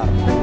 бар.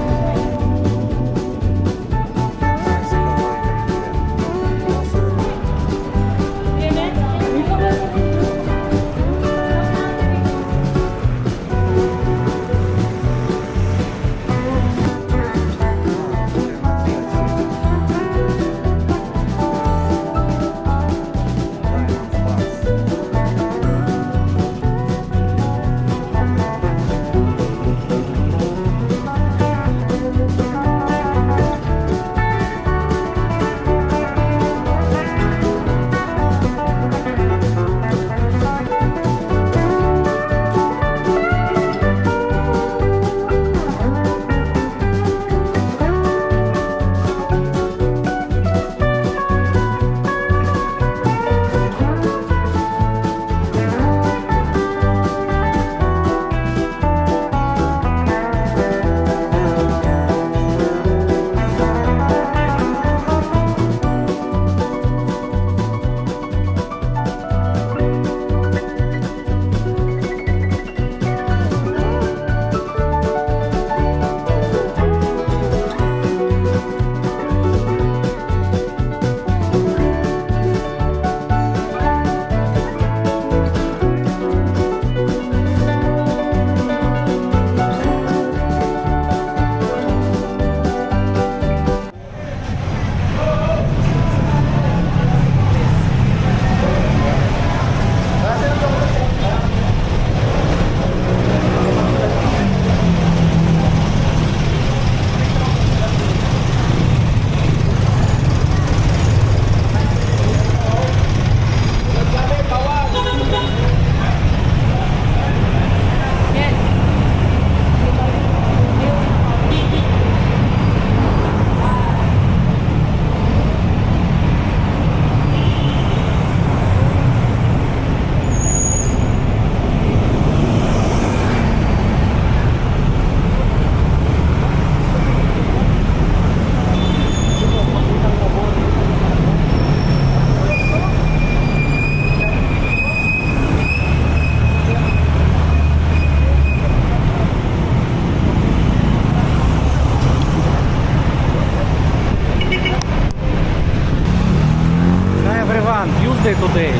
Tuesday today,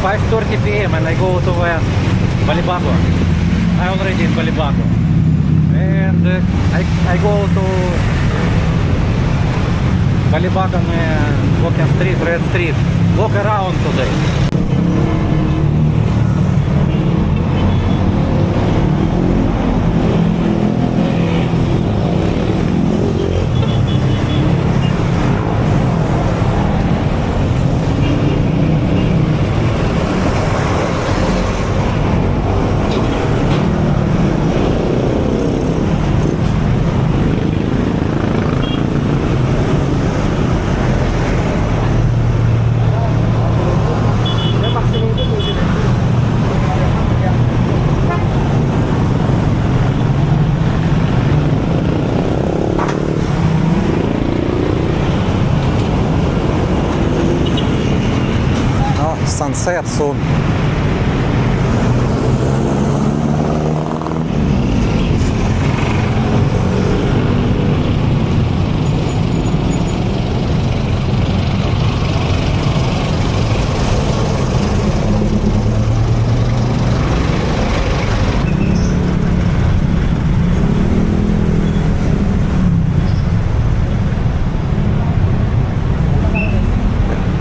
5:30 p.m. and I go to Balibago. I already in Balibago. And I go to Balibago and walking street, Red Street. Walk around today. Sunset soon.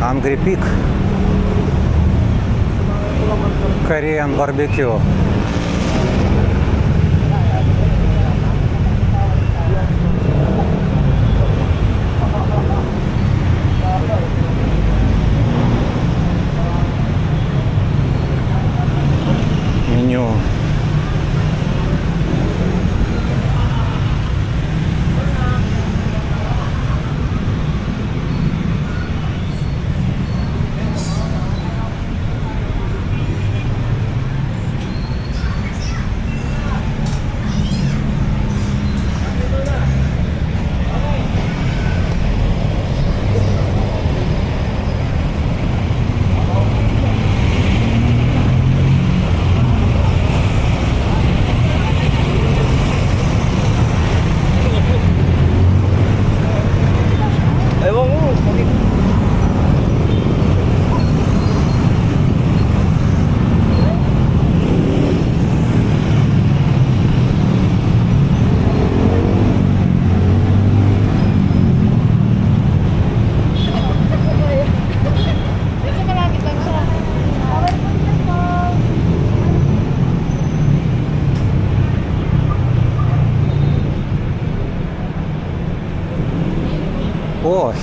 Angry Pig. Korean barbecue. Меню.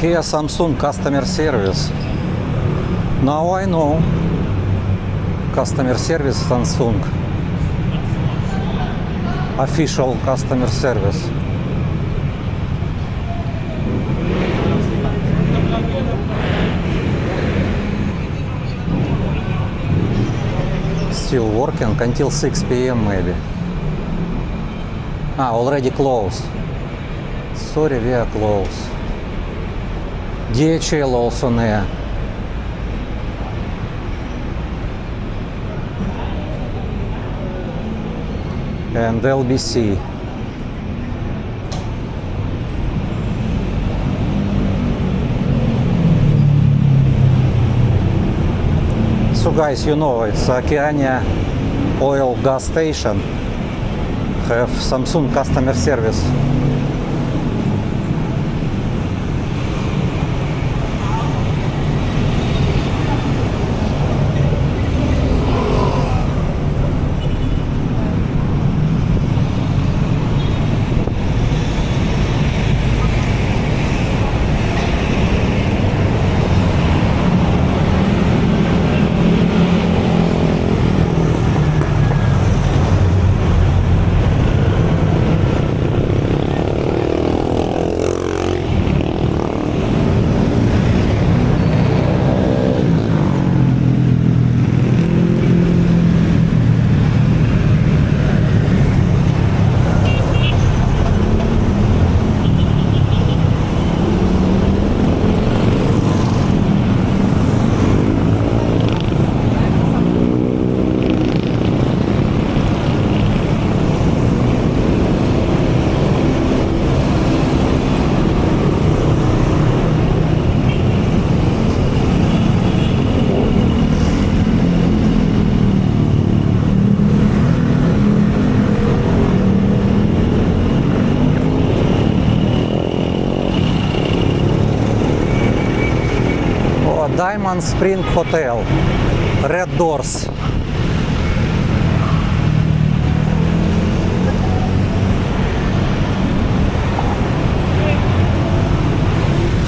Here Samsung customer service. Now I know. Customer service Samsung. Official customer service. Still working until 6 p.m. maybe. Already closed. Sorry, we are closed. DHL also near. And LBC. So guys, you know, it's Okeania oil gas station. Have Samsung customer service. Diamond Spring Hotel. Red doors.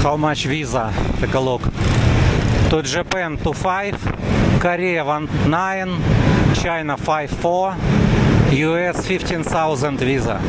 How much visa? Take a look. To Japan 2.5, Korea 1.9, China 5.4, US 15,000 visa.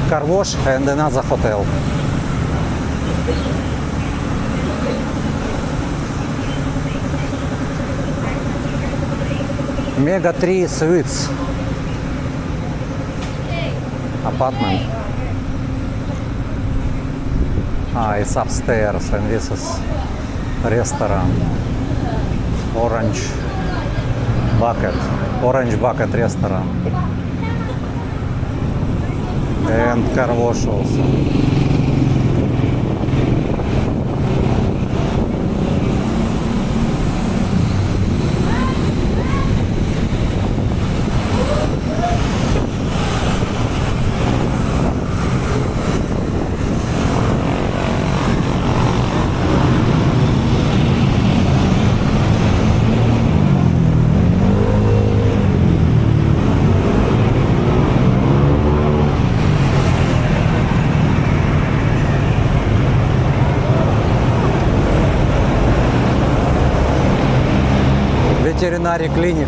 Car wash and another hotel. Mega 3 suites. Apartment. It's upstairs and this is restaurant. Orange Bucket restaurant. And car wash also. Veterinary clinic.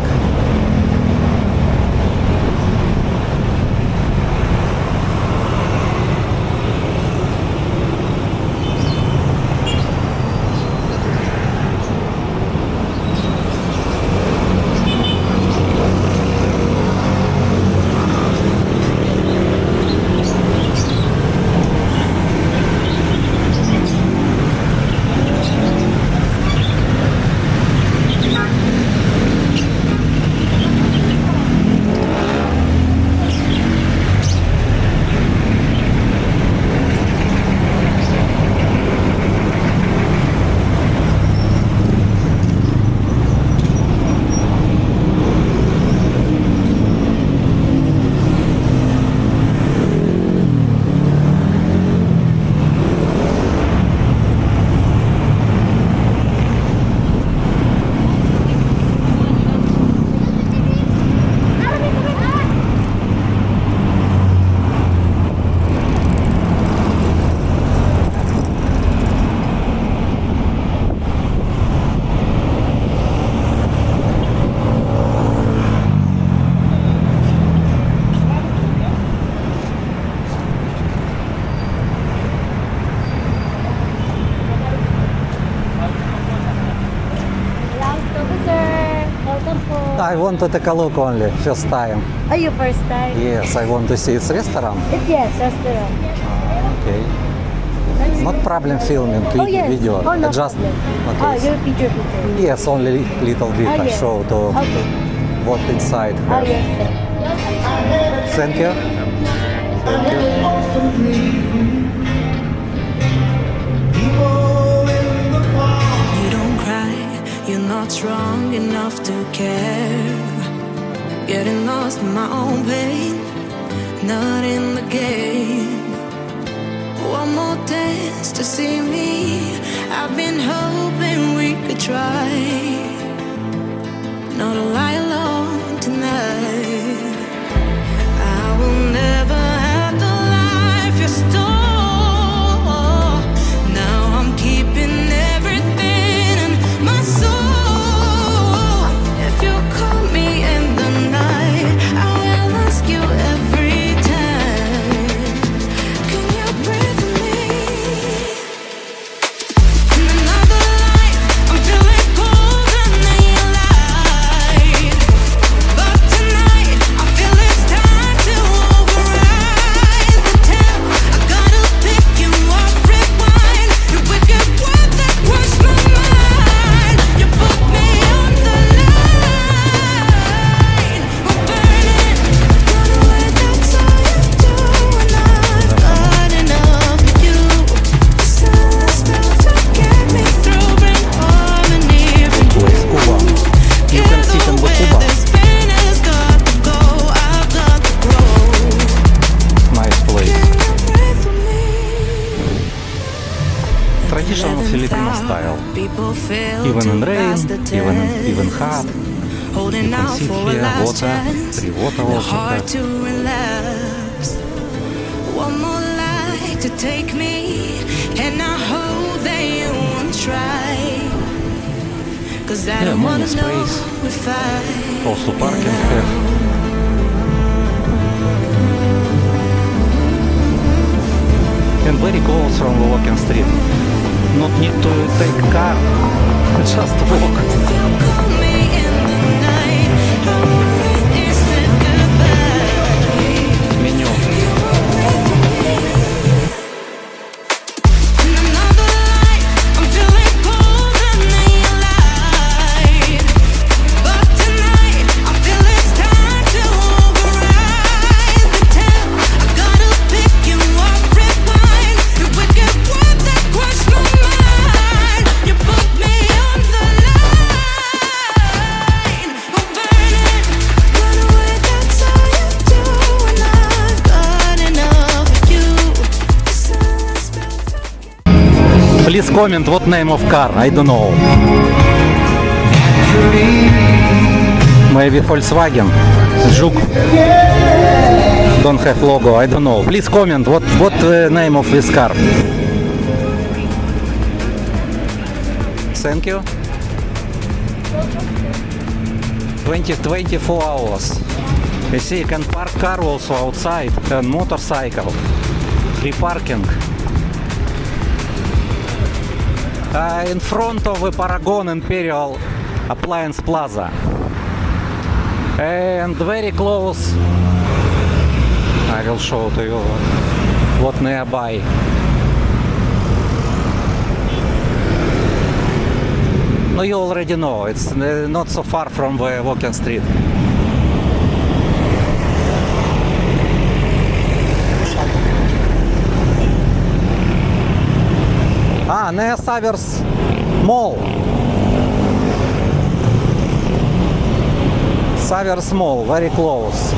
I want to take a look only, first time. Are you first time? Yes, I want to see its restaurant. It's yes, restaurant. Okay. Not problem filming Oh yes. video. Oh no Just problem. okay. Your picture. Yes, only little bit I yes. show to Okay. what inside. Oh yes. Sir. Thank you. Thank you. You don't cry, you're not strong enough to care. Getting lost in my own pain, not in the game. One more dance to see me. I've been hoping we could try. Not a lie alone tonight. I will never have the life you stole. Now I'm keeping everything in my soul. If you call me in the night, I will ask you every time. Can you breathe with me? In another life, I'm feeling colder than your light. But tonight, I feel it's time to override the temp. I gotta pick you up, rewind. Your wicked word that crushed my mind. You put me on the line. We're burning, run away, that's all you do. And I've got enough of you. The silence spell to get me through, bring harmony for you. Cuba. You can sit in the Cuba. This pain has got to go, I've got to grow. Nice place. Can you breathe with me? Traditional Filipino style. People fail Even to in rain, pass the even test. hot. Holding You can out sit for a here, last water, chance. free water The also hard have. to relax. One more light to take me, and I hope that you won't try. 'Cause I Yeah, don't wanna money know space. if I Also parking have. And very close from the walking street. Not need to take car, just walk. If you call me in the night, I won't instant goodbye. Menu. In another life, I'm feeling colder than your light. But tonight, I feel it's time to override the temp. I gotta pick you up, rewind. Your wicked word that crushed my mind. You put me on the line. We're burning, run away, that's all you do. And I've got enough of you. The silence spell to Please comment what name of car, I don't know. Maybe Volkswagen, Жук. Don't have logo, I don't know. Please comment what name of this car. Thank you. 24 hours. You see, you can park car also outside and motorcycle. Free parking. In front of the Paragon Imperial Appliance Plaza. And very close, I will show to you what nearby. No, you already know, it's not so far from the walking street. Near Savers Mall. Savers Mall, very close.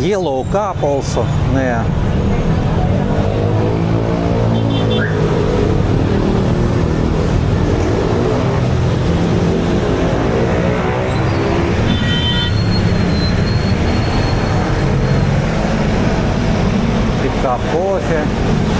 Yellow Cup also there. Cup coffee.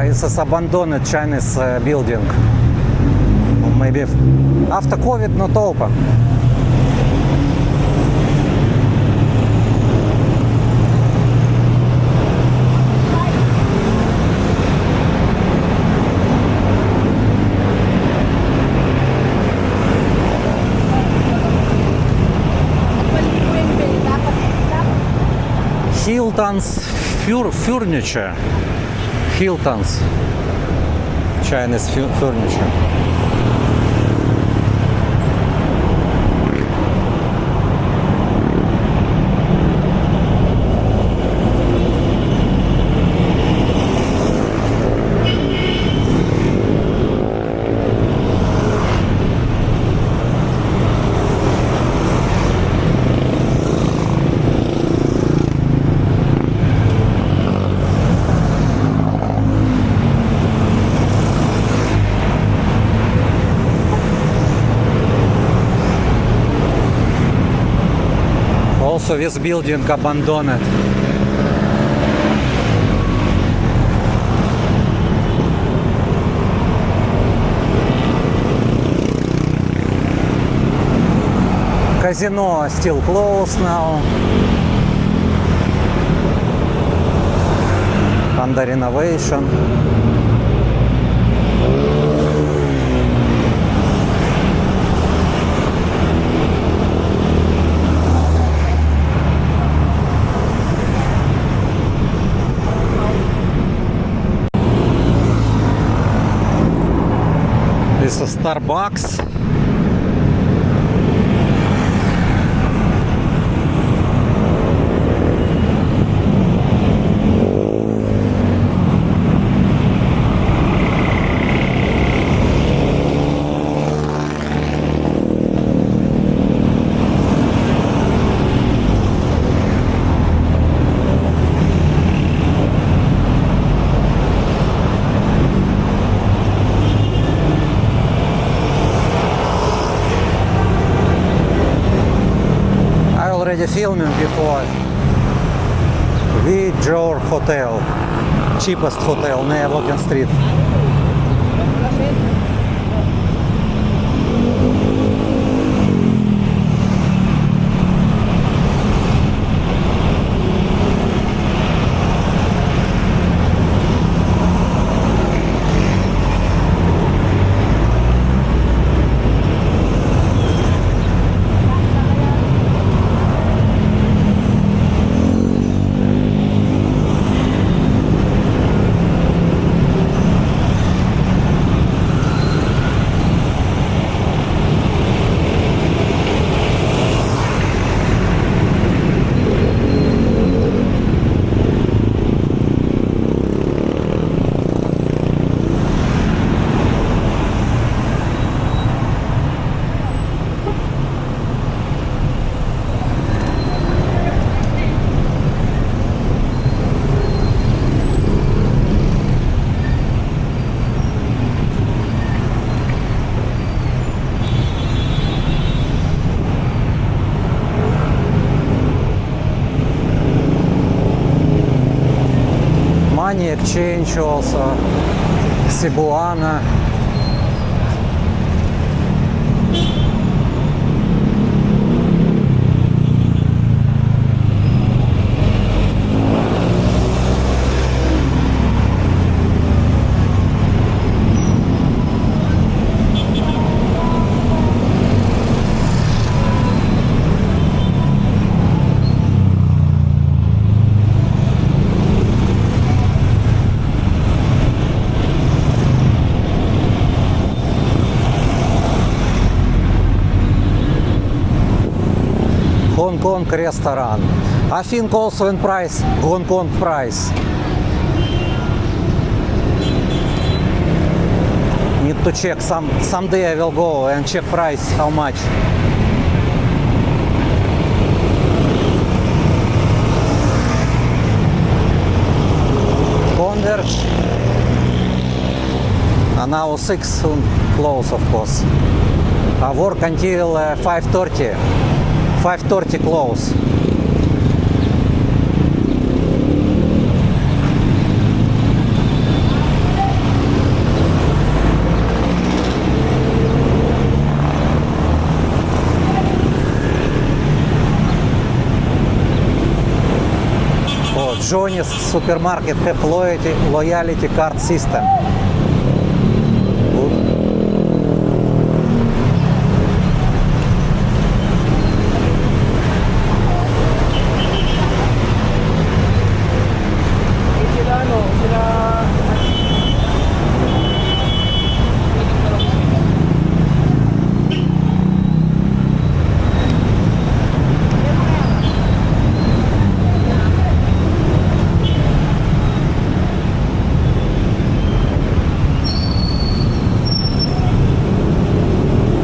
It's an abandoned Chinese building. Maybe after COVID not open. Hilton's Furniture. Hilton's Chinese furniture. Also this building abandoned. Casino still closed now. Under renovation. This is Starbucks. Already filming before. Vidjor Hotel, cheapest hotel near Walking Street. Money Exchange also, Cebuana. Hong Kong restaurant. I think also in price, Hong Kong price. Need to check. Someday I will go and check price, how much. Converge. And now 6 soon close, of course. I work until 5:30. 5:30 close. Oh, Johnny's supermarket have loyalty card system. Good.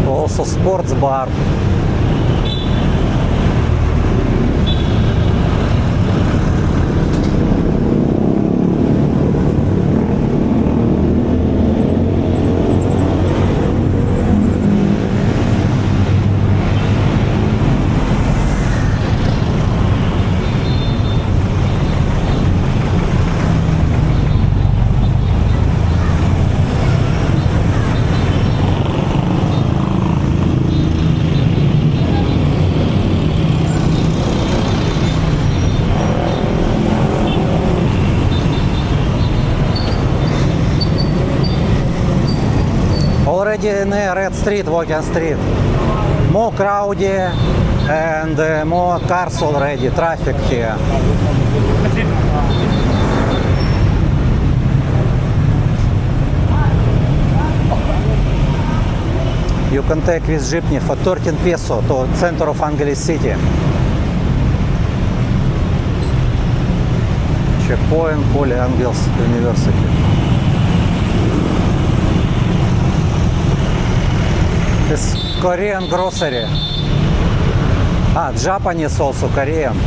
Also sports bar. Already in Red Street, Walking Street. More crowdy and more cars already, traffic here. You can take with jeepney for 13 peso to center of Angeles City. Checkpoint, Holy Angels University. This Korean grocery. Japanese also, Korean.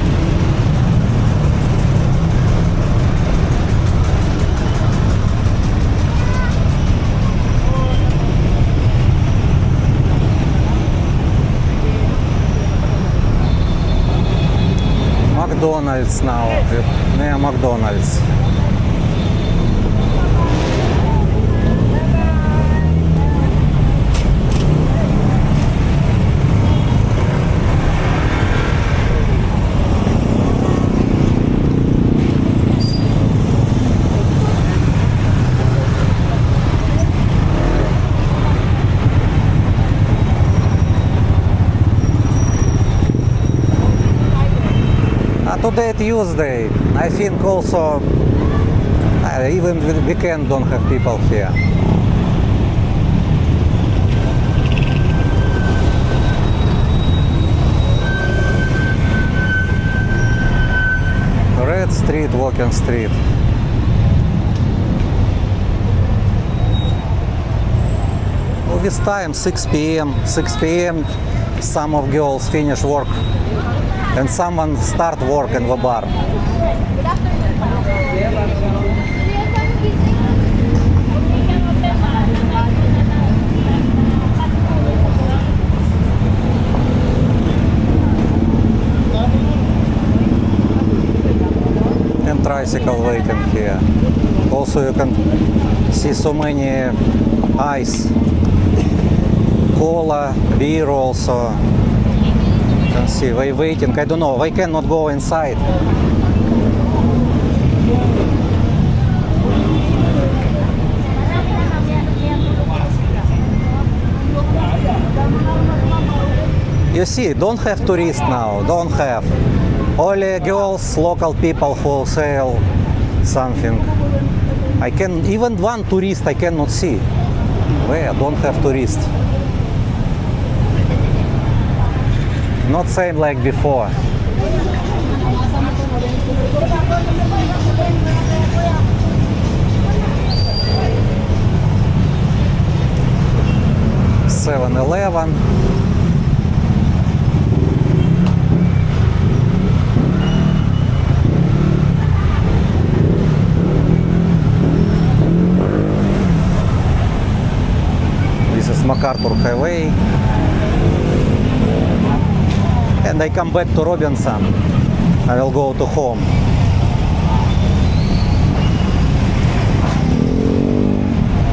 McDonald's now, near McDonald's. Today Tuesday, I think also even with weekend don't have people here. Red Street, Walking Street. Well, this time 6 p.m. 6 p.m. some of girls finish work. And someone start work in the bar. And tricycle waiting here. Also you can see so many ice, cola, beer also. You can see they waiting. I don't know, they cannot go inside. You see, don't have tourists now, don't have. Only girls, local people who sell something. I can, even one tourist I cannot see. Where? Don't have tourists. Not same like before. (7-Eleven). This is MacArthur Highway. And I come back to Robinson. I will go to home.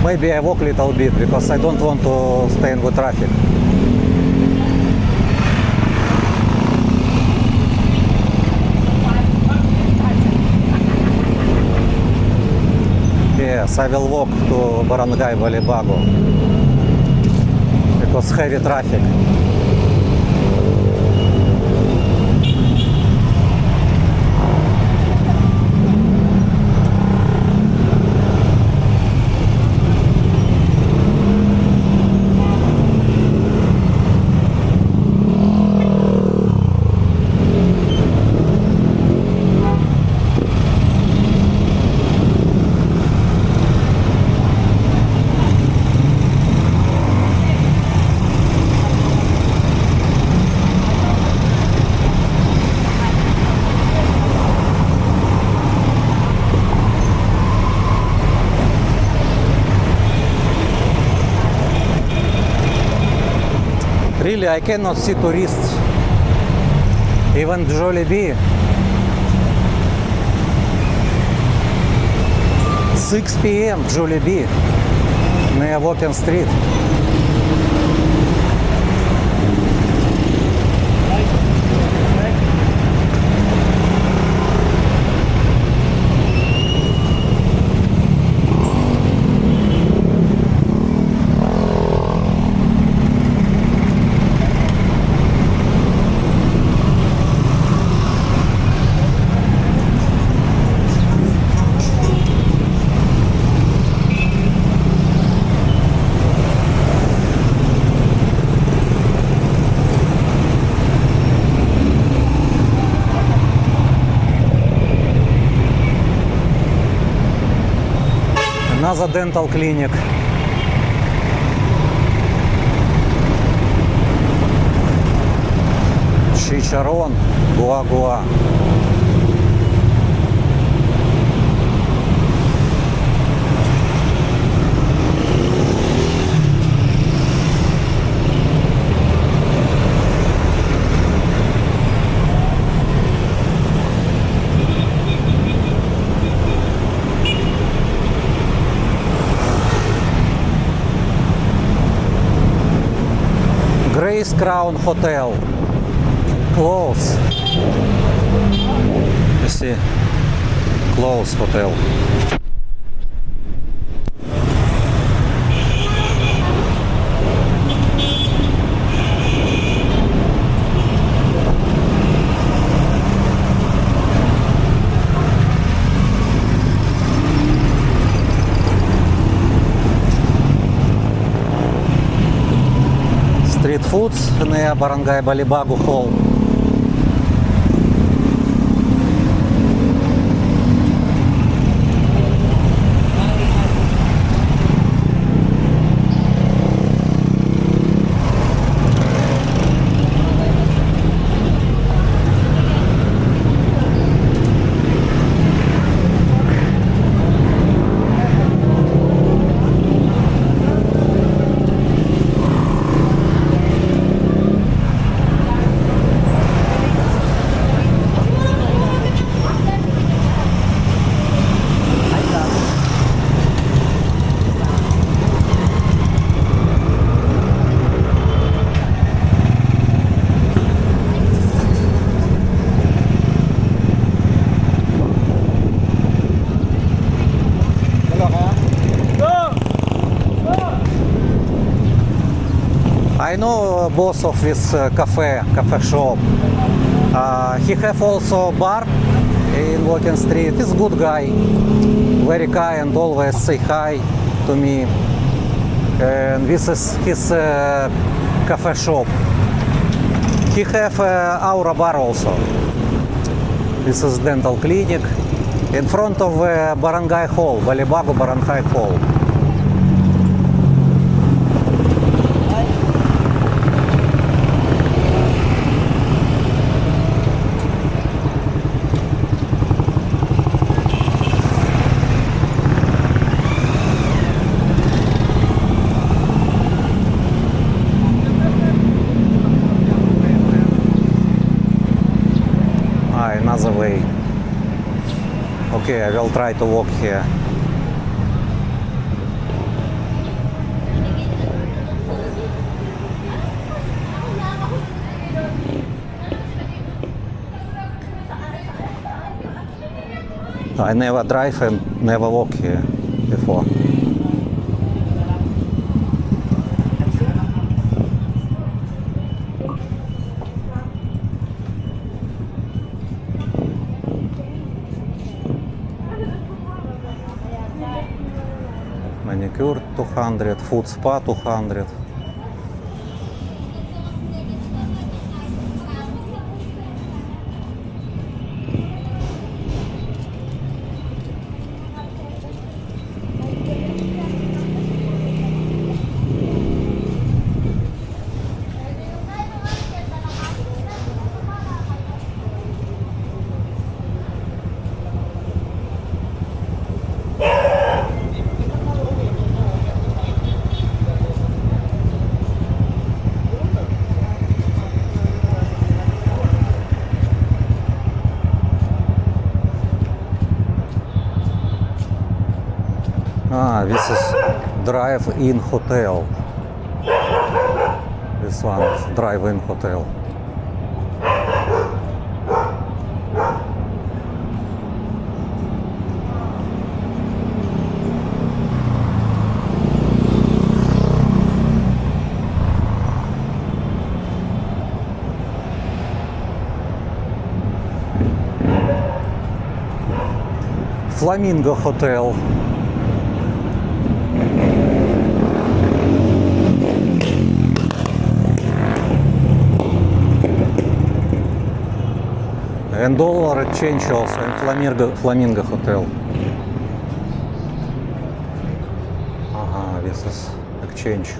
Maybe I walk a little bit because I don't want to stay in the traffic. Yes, I will walk to Barangay Balibago because heavy traffic. Really, I cannot see tourists. Even Jollibee. 6 p.m. Jollibee near Walking Street. Another dental clinic. Chicharron, Gua-Gua. Grace Crown Hotel. Close. You see, close hotel. Street foods near Barangay Balibago Hall. know boss of this cafe shop. He have also bar in Walking Street. He's good guy, very kind, always say hi to me. And this is his cafe shop. He have Aura bar also. This is dental clinic in front of Barangay Hall, Balibago Barangay Hall. Another way. Okay, I will try to walk here. I never drive and never walk here before. Manicure 200, food spa 200. This is drive-in hotel. This one is drive-in hotel. Flamingo Hotel. And dollar exchange also in Flamingo Hotel. This is exchange.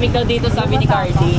Malamig daw dito, sabi ni Cardi.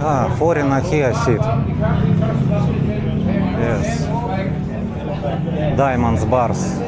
Ah, foreigner here sit. Yes. Diamonds bars.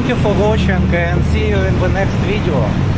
thank you for watching and see you in the next video.